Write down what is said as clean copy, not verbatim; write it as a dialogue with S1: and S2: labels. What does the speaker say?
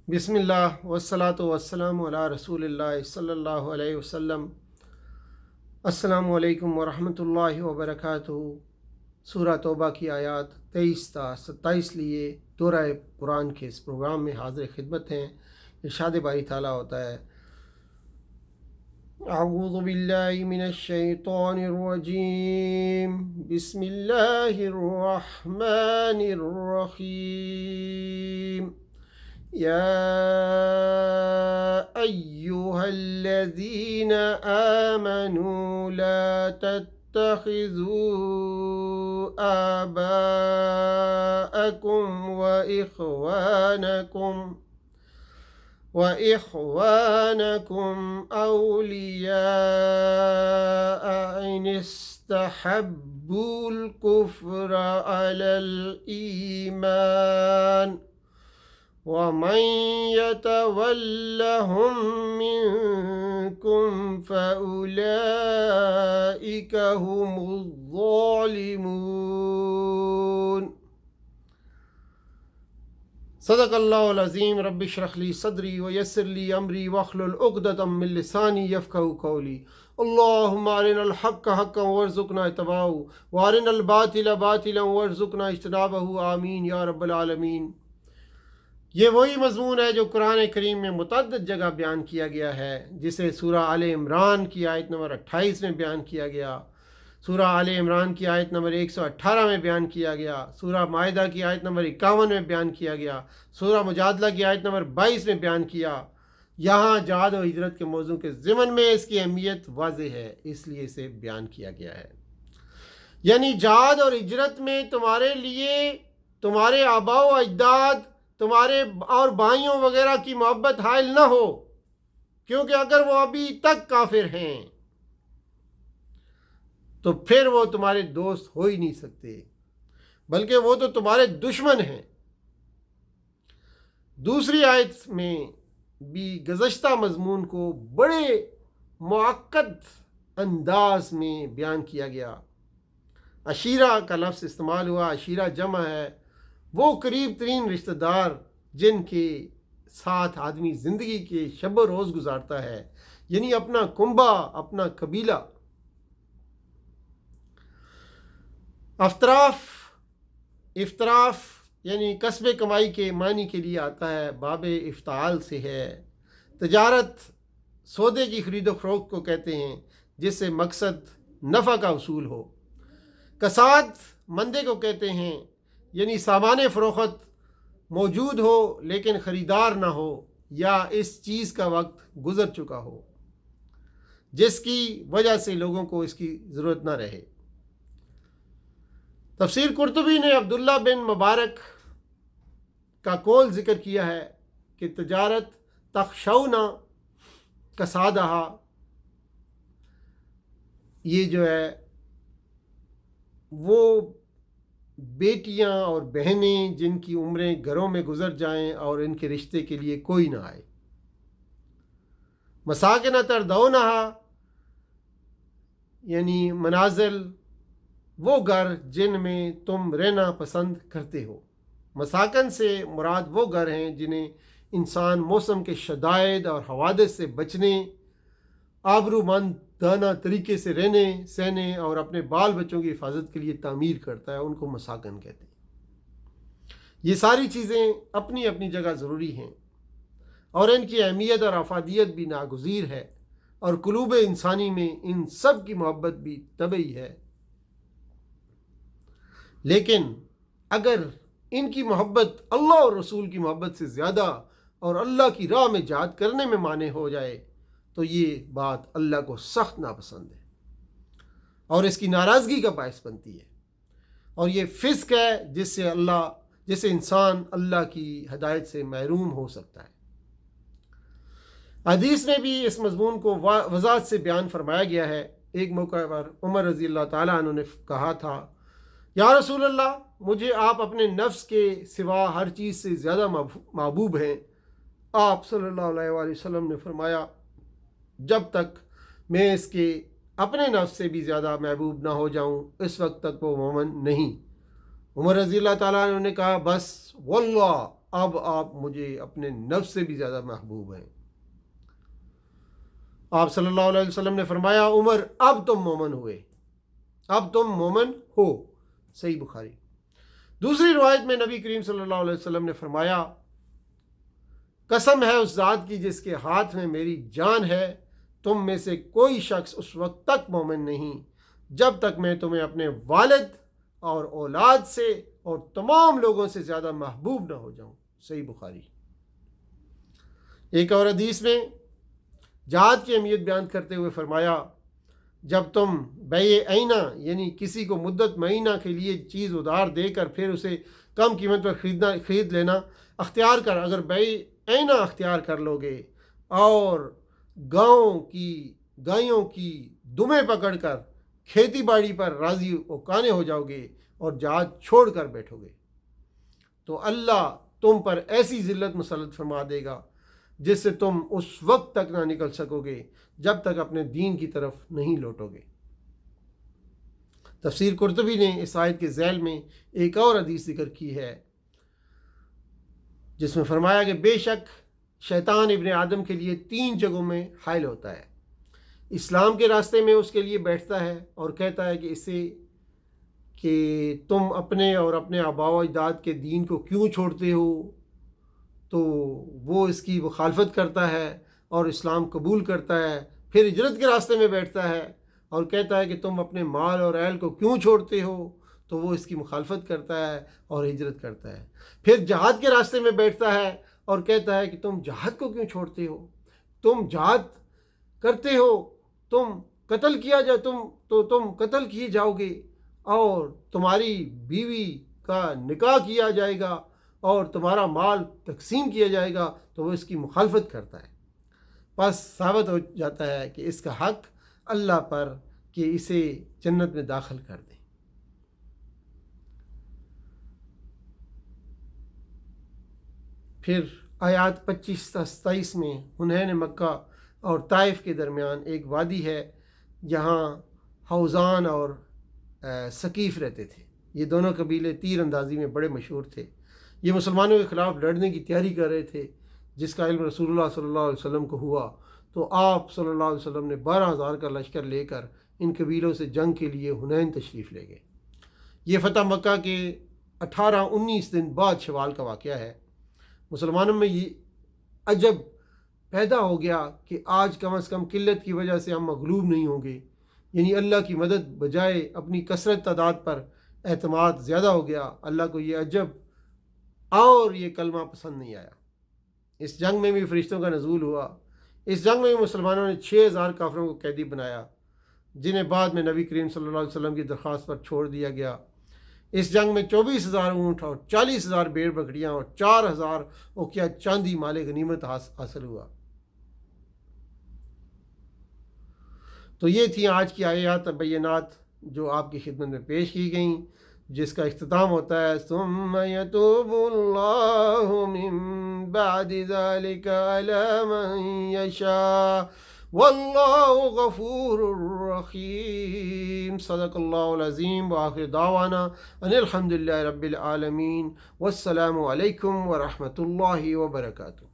S1: بسم اللہ والصلاۃ والسلام علی رسول اللہ صلی اللہ علیہ وسلم۔ السلام علیکم ورحمۃ اللہ وبرکاتہ۔ سورہ توبہ کی آیات 23 تا 27 لیے دورہ قرآن کے اس پروگرام میں حاضر خدمت ہیں۔ ارشاد باری تعالیٰ ہوتا ہے، اعوذ باللہ من الشیطان الرجیم، بسم اللہ الرحمن الرحیم۔ يا أيها الذين آمنوا لا تتخذوا آباءكم وإخوانكم أولياء إن استحبوا الكفر على الإيمان وَمَن يَتَوَلَّهُم مِّنكُمْ فَأُولَئِكَ هُمُ الظَّالِمُونَ۔ صدق اللہ العظیم۔ رب اشرح لی صدری ویسر لی امری واحلل عقدۃ من لسانی یفقہوا قولی۔ اللہم ارنا الحق حقا وارزقنا اتباعہ وارنا الباطل باطلا وارزقنا اجتنابہ، آمین یا رب العالمین۔ یہ وہی مضمون ہے جو قرآن کریم میں متعدد جگہ بیان کیا گیا ہے، جسے سورہ آل عمران کی آیت نمبر 28 میں بیان کیا گیا، سورہ آل عمران کی آیت نمبر 118 میں بیان کیا گیا، سورہ مائدہ کی آیت نمبر 51 میں بیان کیا گیا، سورہ مجادلہ کی آیت نمبر 22 میں بیان کیا۔ یہاں جہاد و ہجرت کے موضوع کے ضمن میں اس کی اہمیت واضح ہے، اس لیے اسے بیان کیا گیا ہے۔ یعنی جہاد اور ہجرت میں تمہارے لیے تمہارے آباء و اجداد، تمہارے اور بھائیوں وغیرہ کی محبت حائل نہ ہو، کیونکہ اگر وہ ابھی تک کافر ہیں تو پھر وہ تمہارے دوست ہو ہی نہیں سکتے، بلکہ وہ تو تمہارے دشمن ہیں۔ دوسری آیت میں بھی گزشتہ مضمون کو بڑے معقد انداز میں بیان کیا گیا۔ عشیرہ کا لفظ استعمال ہوا۔ عشیرہ جمع ہے وہ قریب ترین رشتہ دار جن کے ساتھ آدمی زندگی کے شب و روز گزارتا ہے، یعنی اپنا کنبہ، اپنا قبیلہ۔ افتراف یعنی کسب کمائی کے معنی کے لیے آتا ہے، باب افتعال سے ہے۔ تجارت سودے کی خرید و فروخت کو کہتے ہیں، جس سے مقصد نفع کا حصول ہو۔ کساد مندے کو کہتے ہیں، یعنی سامان فروخت موجود ہو لیکن خریدار نہ ہو، یا اس چیز کا وقت گزر چکا ہو جس کی وجہ سے لوگوں کو اس کی ضرورت نہ رہے۔ تفسیر قرطبی نے عبداللہ بن مبارک کا قول ذکر کیا ہے کہ تجارت تخشون کسادہ، یہ جو ہے وہ بیٹیاں اور بہنیں جن کی عمریں گھروں میں گزر جائیں اور ان کے رشتے کے لیے کوئی نہ آئے۔ مساکن ترضونہا یعنی منازل، وہ گھر جن میں تم رہنا پسند کرتے ہو۔ مساکن سے مراد وہ گھر ہیں جنہیں انسان موسم کے شدائد اور حوادث سے بچنے، آبرومندانہ طریقے سے رہنے سہنے اور اپنے بال بچوں کی حفاظت کے لیے تعمیر کرتا ہے، ان کو مساکن کہتے ہیں۔ یہ ساری چیزیں اپنی اپنی جگہ ضروری ہیں اور ان کی اہمیت اور افادیت بھی ناگزیر ہے، اور قلوب انسانی میں ان سب کی محبت بھی طبعی ہے۔ لیکن اگر ان کی محبت اللہ اور رسول کی محبت سے زیادہ اور اللہ کی راہ میں جہاد کرنے میں مانع ہو جائے تو یہ بات اللہ کو سخت ناپسند ہے اور اس کی ناراضگی کا باعث بنتی ہے، اور یہ فسق ہے جس سے انسان اللہ کی ہدایت سے محروم ہو سکتا ہے۔ حدیث میں بھی اس مضمون کو وضاحت سے بیان فرمایا گیا ہے۔ ایک موقع پر عمر رضی اللہ تعالیٰ عنہ نے کہا تھا، یا رسول اللہ، مجھے آپ اپنے نفس کے سوا ہر چیز سے زیادہ محبوب ہیں۔ آپ صلی اللہ علیہ وآلہ وسلم نے فرمایا، جب تک میں اس کے اپنے نفس سے بھی زیادہ محبوب نہ ہو جاؤں اس وقت تک وہ مومن نہیں۔ عمر رضی اللہ تعالیٰ عنہ نے کہا، بس واللہ اب آپ مجھے اپنے نفس سے بھی زیادہ محبوب ہیں۔ آپ صلی اللہ علیہ وسلم نے فرمایا عمر اب تم مومن ہوئے، اب تم مومن ہو، صحیح بخاری۔ دوسری روایت میں نبی کریم صلی اللہ علیہ وسلم نے فرمایا قسم ہے اس ذات کی جس کے ہاتھ میں میری جان ہے، تم میں سے کوئی شخص اس وقت تک مومن نہیں جب تک میں تمہیں اپنے والد اور اولاد سے اور تمام لوگوں سے زیادہ محبوب نہ ہو جاؤں، صحیح بخاری۔ ایک اور حدیث میں جہاد کی اہمیت بیان کرتے ہوئے فرمایا جب تم بیع عینہ یعنی کسی کو مدت معینہ کے لیے چیز ادھار دے کر پھر اسے کم قیمت پر خرید لینا اختیار کر، اگر بیع عینہ اختیار کر لو گے اور گایوں کی دمیں پکڑ کر کھیتی باڑی پر راضی اوکانے ہو جاؤ گے اور جہاد چھوڑ کر بیٹھو گے تو اللہ تم پر ایسی ذلت مسلط فرما دے گا جس سے تم اس وقت تک نہ نکل سکو گے جب تک اپنے دین کی طرف نہیں لوٹو گے۔ تفسیر قرطبی نے اس آیت کے ذیل میں ایک اور حدیث ذکر کی ہے جس میں فرمایا کہ بے شک شیطان ابن آدم کے لیے 3 جگہوں میں حائل ہوتا ہے، اسلام کے راستے میں اس کے لیے بیٹھتا ہے اور کہتا ہے کہ تم اپنے اور اپنے آباء و اجداد کے دین کو کیوں چھوڑتے ہو، تو وہ اس کی مخالفت کرتا ہے اور اسلام قبول کرتا ہے۔ پھر ہجرت کے راستے میں بیٹھتا ہے اور کہتا ہے کہ تم اپنے مال اور اہل کو کیوں چھوڑتے ہو، تو وہ اس کی مخالفت کرتا ہے اور ہجرت کرتا ہے۔ پھر جہاد کے راستے میں بیٹھتا ہے اور کہتا ہے کہ تم جہاد کو کیوں چھوڑتے ہو، تم جہاد کرتے ہو، تم قتل کیے جاؤ گے اور تمہاری بیوی کا نکاح کیا جائے گا اور تمہارا مال تقسیم کیا جائے گا، تو وہ اس کی مخالفت کرتا ہے۔ بس ثابت ہو جاتا ہے کہ اس کا حق اللہ پر کہ اسے جنت میں داخل کر دیں۔ پھر آیات 25-27 میں حنین مکہ اور طائف کے درمیان ایک وادی ہے جہاں حوزان اور ثقیف رہتے تھے۔ یہ دونوں قبیلے تیر اندازی میں بڑے مشہور تھے۔ یہ مسلمانوں کے خلاف لڑنے کی تیاری کر رہے تھے، جس کا علم رسول اللہ صلی اللہ علیہ وسلم کو ہوا تو آپ صلی اللہ علیہ وسلم نے 12,000 کا لشکر لے کر ان قبیلوں سے جنگ کے لیے حنین تشریف لے گئے۔ یہ فتح مکہ کے 18-19 دن بعد شوال کا واقعہ ہے۔ مسلمانوں میں یہ عجب پیدا ہو گیا کہ آج کم از کم قلت کی وجہ سے ہم مغلوب نہیں ہوں گے، یعنی اللہ کی مدد بجائے اپنی کثرت تعداد پر اعتماد زیادہ ہو گیا۔ اللہ کو یہ عجب اور یہ کلمہ پسند نہیں آیا۔ اس جنگ میں بھی فرشتوں کا نزول ہوا۔ اس جنگ میں بھی مسلمانوں نے 6,000 کافروں کو قیدی بنایا، جنہیں بعد میں نبی کریم صلی اللہ علیہ وسلم کی درخواست پر چھوڑ دیا گیا۔ اس جنگ میں 24,000 اونٹ اور 40,000 بھیڑ بکریاں اور 4,000 اوقیہ چاندی مال غنیمت حاصل ہوا۔ تو یہ تھیں آج کی آیات بینات جو آپ کی خدمت میں پیش کی گئیں، جس کا اختتام ہوتا ہے ثم یتوب اللہ من بعد ذلك علی من یشاء واللہ غفور رحیم۔ صدق اللہ العظیم وآخر دعوانا ان الحمد للہ رب العالمین والسلام علیکم ورحمۃ اللہ وبرکاتہ۔